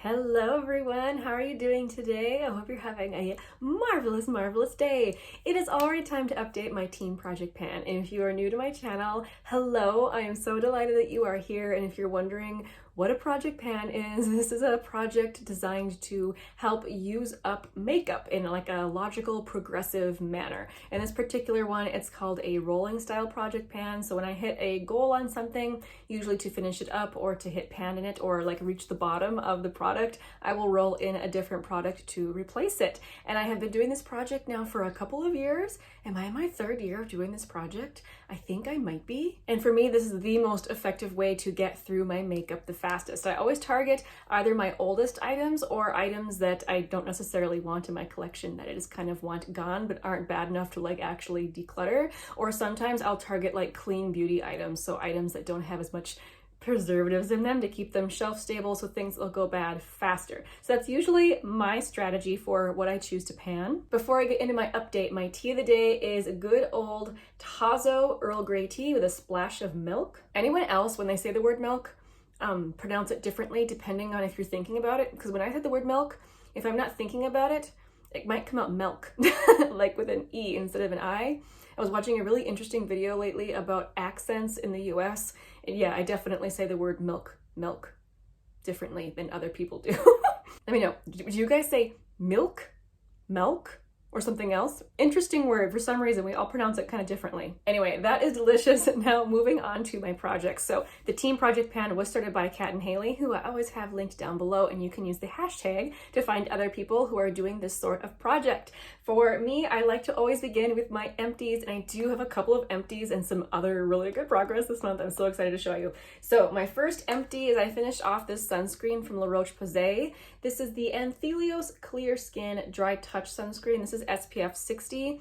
Hello everyone, how are you doing today? I hope you're having a marvelous day. It is already time to update my team project pan, and if you are new to my channel, hello, I am so delighted that you are here. And if you're wondering what a project pan is, this is a project designed to help use up makeup in like a logical, progressive manner. In this particular one, it's called a rolling style project pan. So when I hit a goal on something, usually to finish it up or to hit pan in it or like reach the bottom of the product, I will roll in a different product to replace it. And I have been doing this project now for a couple of years. Am I in my third year of doing this project? I think I might be. And for me, this is the most effective way to get through my makeup the fastest. I always target either my oldest items or items that I don't necessarily want in my collection, that I just kind of want gone but aren't bad enough to like actually declutter. Or sometimes I'll target like clean beauty items, so items that don't have as much preservatives in them to keep them shelf stable, so things will go bad faster. So that's usually my strategy for what I choose to pan. Before I get into my update, my tea of the day is a good old Tazo Earl Grey tea with a splash of milk. Anyone else, when they say the word milk, pronounce it differently depending on if you're thinking about it? Because when I said the word milk, if I'm not thinking about it, it might come out milk, like with an E instead of an I. I was watching a really interesting video lately about accents in the US, and yeah, I definitely say the word milk differently than other people do. Let me know, do you guys say milk, or something else? Interesting word. For some reason, we all pronounce it kind of differently. Anyway, that is delicious. Now moving on to my projects. So the team project pan was started by Kat and Haley, who I always have linked down below, and you can use the hashtag to find other people who are doing this sort of project. For me, I like to always begin with my empties, and I do have a couple of empties and some other really good progress this month. I'm so excited to show you. So my first empty is I finished off this sunscreen from La Roche-Posay. This is the Anthelios Clear Skin Dry Touch Sunscreen. This is SPF 60.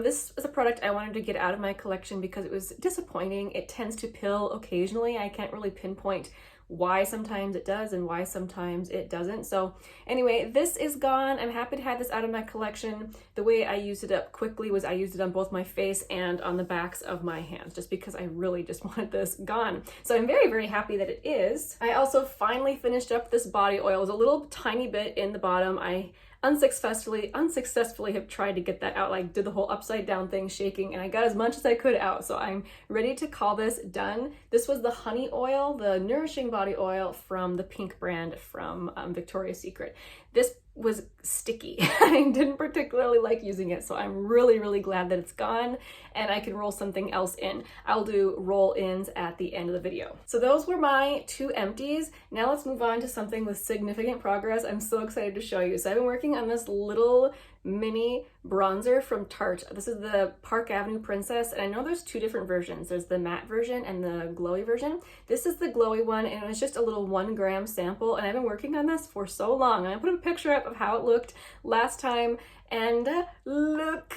This is a product I wanted to get out of my collection because it was disappointing. It tends to pill occasionally. I can't really pinpoint why sometimes it does and why sometimes it doesn't. So anyway, this is gone. I'm happy to have this out of my collection. The way I used it up quickly was I used it on both my face and on the backs of my hands, just because I really just wanted this gone. So I'm very happy that it is. I also finally finished up this body oil. It was a little tiny bit in the bottom. I unsuccessfully have tried to get that out, like did the whole upside down thing shaking, and I got as much as I could out. So I'm ready to call this done. This was the honey oil, the nourishing body oil from the pink brand from Victoria's Secret. This was sticky. I didn't particularly like using it, so I'm really glad that it's gone and I can roll something else in. I'll do roll-ins at the end of the video. So those were my two empties. Now let's move on to something with significant progress. I'm so excited to show you. So I've been working on this little mini bronzer from Tarte. This is the Park Avenue Princess, and I know there's two different versions. There's the matte version and the glowy version. This is the glowy one, and it was just a little 1 gram sample, and I've been working on this for so long. I put a picture up of how it looked last time, and look,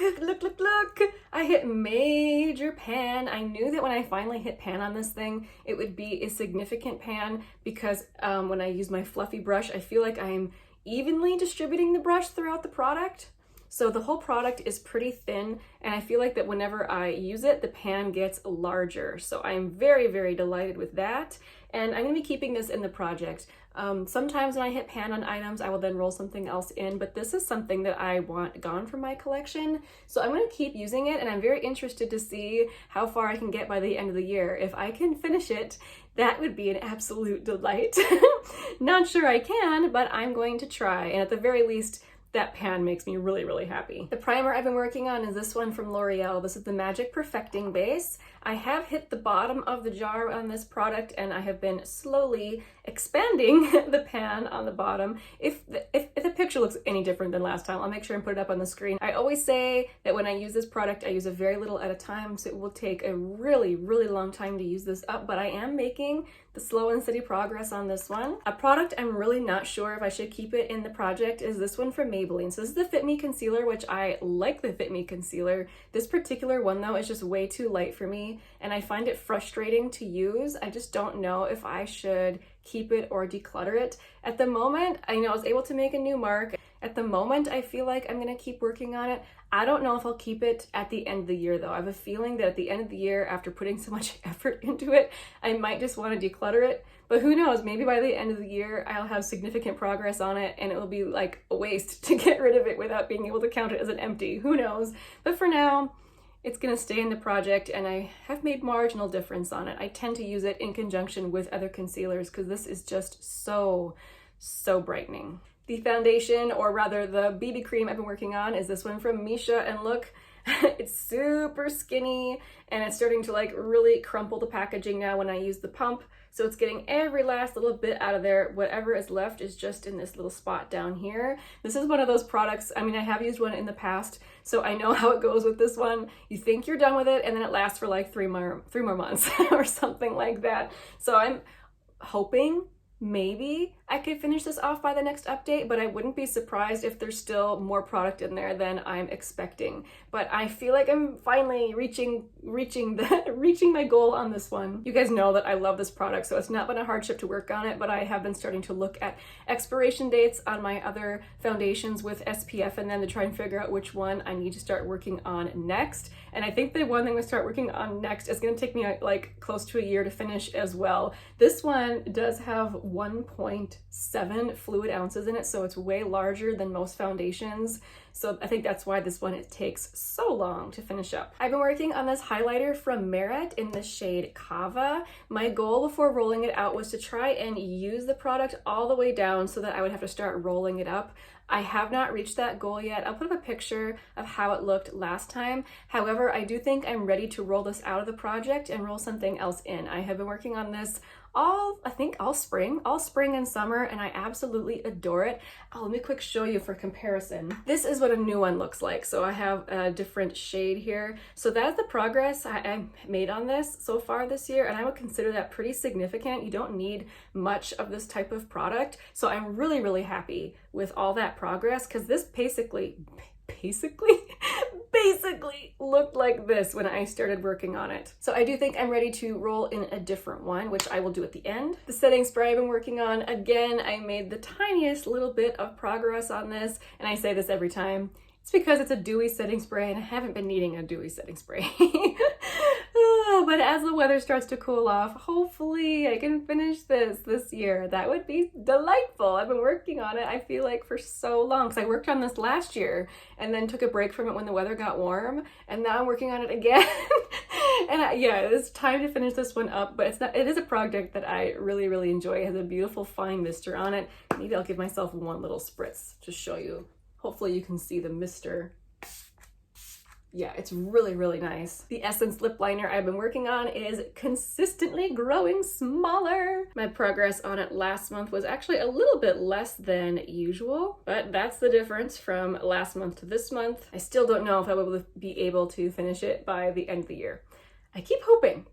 I hit major pan. I knew that when I finally hit pan on this thing, it would be a significant pan because when I use my fluffy brush, I feel like I'm evenly distributing the brush throughout the product. So the whole product is pretty thin, and I feel like that whenever I use it, the pan gets larger. So I'm very delighted with that. And I'm gonna be keeping this in the project. Sometimes when I hit pan on items, I will then roll something else in, but this is something that I want gone from my collection. So I'm gonna keep using it, and I'm very interested to see how far I can get by the end of the year. If I can finish it, that would be an absolute delight. Not sure I can, but I'm going to try. And at the very least, that pan makes me really happy. The primer I've been working on is this one from L'Oreal. This is the Magic Perfecting Base. I have hit the bottom of the jar on this product, and I have been slowly expanding the pan on the bottom. If the picture looks any different than last time, I'll make sure and put it up on the screen. I always say that when I use this product, I use a very little at a time, so it will take a really long time to use this up, but I am making the slow and steady progress on this one. A product I'm really not sure if I should keep it in the project is this one from Maybelline. So this is the Fit Me Concealer, which I like the Fit Me Concealer. This particular one though is just way too light for me, and I find it frustrating to use. I just don't know if I should keep it or declutter it. At the moment, I know I was able to make a new mark, At the moment, I feel like I'm gonna keep working on it. I don't know if I'll keep it at the end of the year though. I have a feeling that at the end of the year, after putting so much effort into it, I might just want to declutter it. But who knows, maybe by the end of the year, I'll have significant progress on it and it will be like a waste to get rid of it without being able to count it as an empty. Who knows? But for now, it's gonna stay in the project and I have made marginal difference on it. I tend to use it in conjunction with other concealers because this is just so brightening. The foundation, or rather the BB cream I've been working on, is this one from Missha, and look, it's super skinny and it's starting to like really crumple the packaging now when I use the pump. So it's getting every last little bit out of there. Whatever is left is just in this little spot down here. This is one of those products, I mean, I have used one in the past, so I know how it goes with this one. You think you're done with it and then it lasts for like three more months or something like that. So I'm hoping maybe I could finish this off by the next update, but I wouldn't be surprised if there's still more product in there than I'm expecting. But I feel like I'm finally reaching my goal on this one. You guys know that I love this product, so it's not been a hardship to work on it, but I have been starting to look at expiration dates on my other foundations with SPF and then to try and figure out which one I need to start working on next. And I think the one I'm gonna start working on next is gonna take me like close to a year to finish as well. This one does have 1.7 fluid ounces in it, so it's way larger than most foundations. So I think that's why this one, it takes so long to finish up. I've been working on this highlighter from Merit in the shade Kava. My goal before rolling it out was to try and use the product all the way down so that I would have to start rolling it up. I have not reached that goal yet. I'll put up a picture of how it looked last time. However, I do think I'm ready to roll this out of the project and roll something else in. I have been working on this all spring and summer, and I absolutely adore it. Oh, let me quick show you for comparison. This is what a new one looks like. So I have a different shade here. So that's the progress I made on this so far this year, and I would consider that pretty significant. You don't need much of this type of product. So I'm really happy with all that progress, because this basically looked like this when I started working on it. So I do think I'm ready to roll in a different one, which I will do at the end. The setting spray I've been working on, again, I made the tiniest little bit of progress on this, and I say this every time. It's because it's a dewy setting spray and I haven't been needing a dewy setting spray. But as the weather starts to cool off, hopefully I can finish this year. That would be delightful. I've been working on it, I feel like, for so long, because I worked on this last year and then took a break from it when the weather got warm, and now I'm working on it again. And yeah, it's time to finish this one up, but it is a project that I really enjoy. It has a beautiful fine mister on it. Maybe I'll give myself one little spritz to show you. Hopefully you can see the mister. Yeah, it's really nice. The Essence lip liner I've been working on is consistently growing smaller. My progress on it last month was actually a little bit less than usual, but that's the difference from last month to this month. I still don't know if I will be able to finish it by the end of the year. I keep hoping.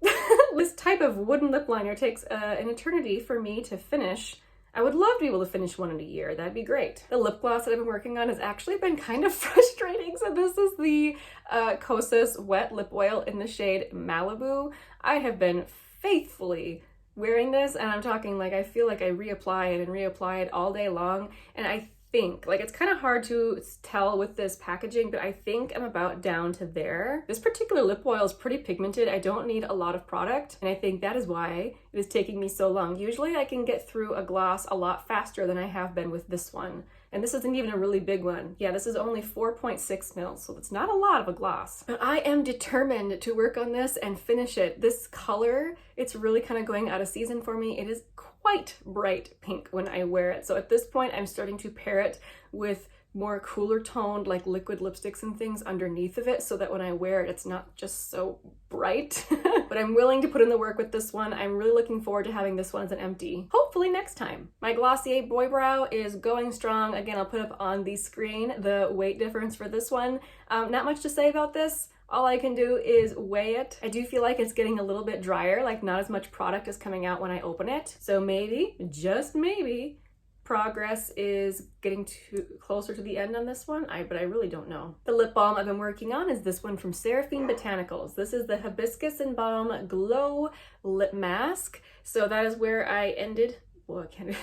This type of wooden lip liner takes an eternity for me to finish. I would love to be able to finish one in a year. That'd be great. The lip gloss that I've been working on has actually been kind of frustrating. So this is the Kosas Wet Lip Oil in the shade Malibu. I have been faithfully wearing this, and I'm talking like I feel like I reapply it and reapply it all day long, and I think, like, it's kind of hard to tell with this packaging, but I think I'm about down to there. This particular lip oil is pretty pigmented. I don't need a lot of product, and I think that is why it is taking me so long. Usually I can get through a gloss a lot faster than I have been with this one. And this isn't even a really big one. Yeah, this is only 4.6 mils, so it's not a lot of a gloss. But I am determined to work on this and finish it. This color, it's really kind of going out of season for me. It is quite bright pink when I wear it. So at this point, I'm starting to pair it with more cooler toned, like liquid lipsticks and things underneath of it, so that when I wear it, it's not just so bright. But I'm willing to put in the work with this one. I'm really looking forward to having this one as an empty, hopefully next time. My Glossier Boy Brow is going strong. Again, I'll put up on the screen the weight difference for this one. Not much to say about this. All I can do is weigh it. I do feel like it's getting a little bit drier, like not as much product is coming out when I open it. So maybe, just maybe, progress is getting closer to the end on this one, but I really don't know. The lip balm I've been working on is this one from Seraphine Botanicals. This is the Hibiscus and Balm Glow Lip Mask. So that is where I ended well, I can't.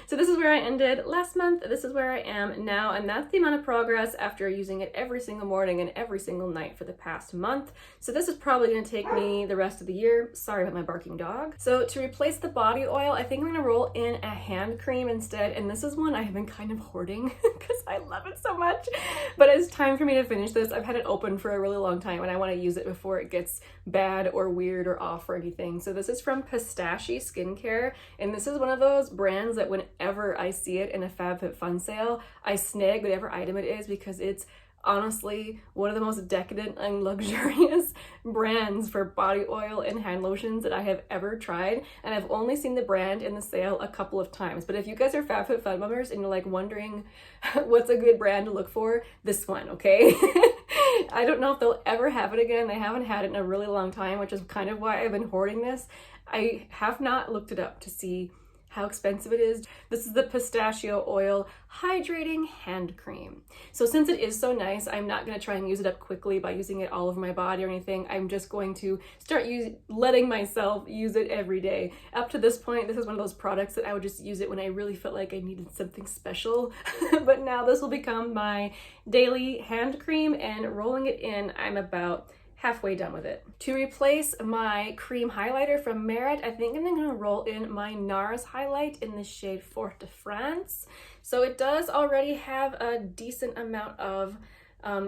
So this is where I ended last month. This is where I am now, and that's the amount of progress after using it every single morning and every single night for the past month. So this is probably going to take me the rest of the year. Sorry about my barking dog. So to replace the body oil, I think I'm going to roll in a hand cream instead, and this is one I have been kind of hoarding because I love it so much. But it's time for me to finish this. I've had it open for a really long time, and I want to use it before it gets bad or weird or off or anything. So this is from Pistachio Skincare, and this is one of those brands that whenever I see it in a FabFitFun sale, I snag whatever item it is because it's honestly one of the most decadent and luxurious brands for body oil and hand lotions that I have ever tried, and I've only seen the brand in the sale a couple of times. But if you guys are FabFitFun members and you're like wondering what's a good brand to look for, this one, okay? I don't know if they'll ever have it again. They haven't had it in a really long time, which is kind of why I've been hoarding this. I have not looked it up to see how expensive it is. This is the Pistachio Oil Hydrating Hand Cream. So since it is so nice, I'm not going to try and use it up quickly by using it all over my body or anything. I'm just going to start letting myself use it every day. Up to this point, this is one of those products that I would just use it when I really felt like I needed something special. But now this will become my daily hand cream, and rolling it in, I'm about halfway done with it. To replace my cream highlighter from Merit, I think I'm gonna roll in my NARS highlight in the shade Fort de France. So it does already have a decent amount of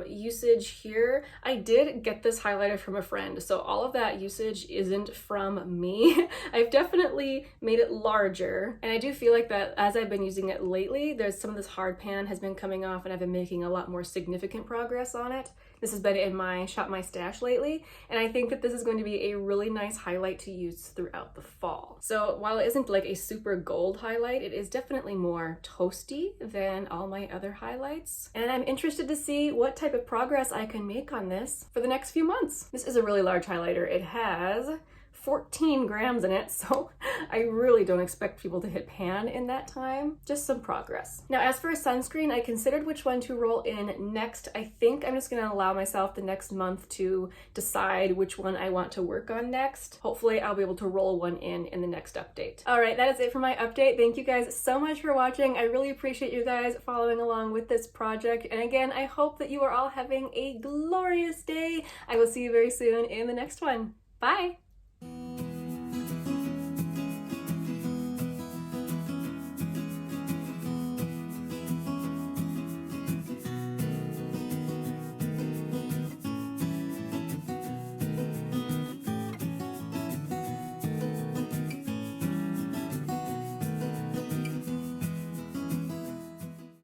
usage here. I did get this highlighter from a friend, so all of that usage isn't from me. I've definitely made it larger, and I do feel like that as I've been using it lately, there's some of this hard pan has been coming off, and I've been making a lot more significant progress on it. This has been in my Shop My Stash lately, and I think that this is going to be a really nice highlight to use throughout the fall. So while it isn't like a super gold highlight, it is definitely more toasty than all my other highlights. And I'm interested to see what type of progress I can make on this for the next few months. This is a really large highlighter. It has 14 grams in it, so I really don't expect people to hit pan in that time. Just some progress. Now, as for a sunscreen, I considered which one to roll in next. I think I'm just gonna allow myself the next month to decide which one I want to work on next. Hopefully, I'll be able to roll one in the next update. All right, that is it for my update. Thank you guys so much for watching. I really appreciate you guys following along with this project. And again, I hope that you are all having a glorious day. I will see you very soon in the next one. Bye.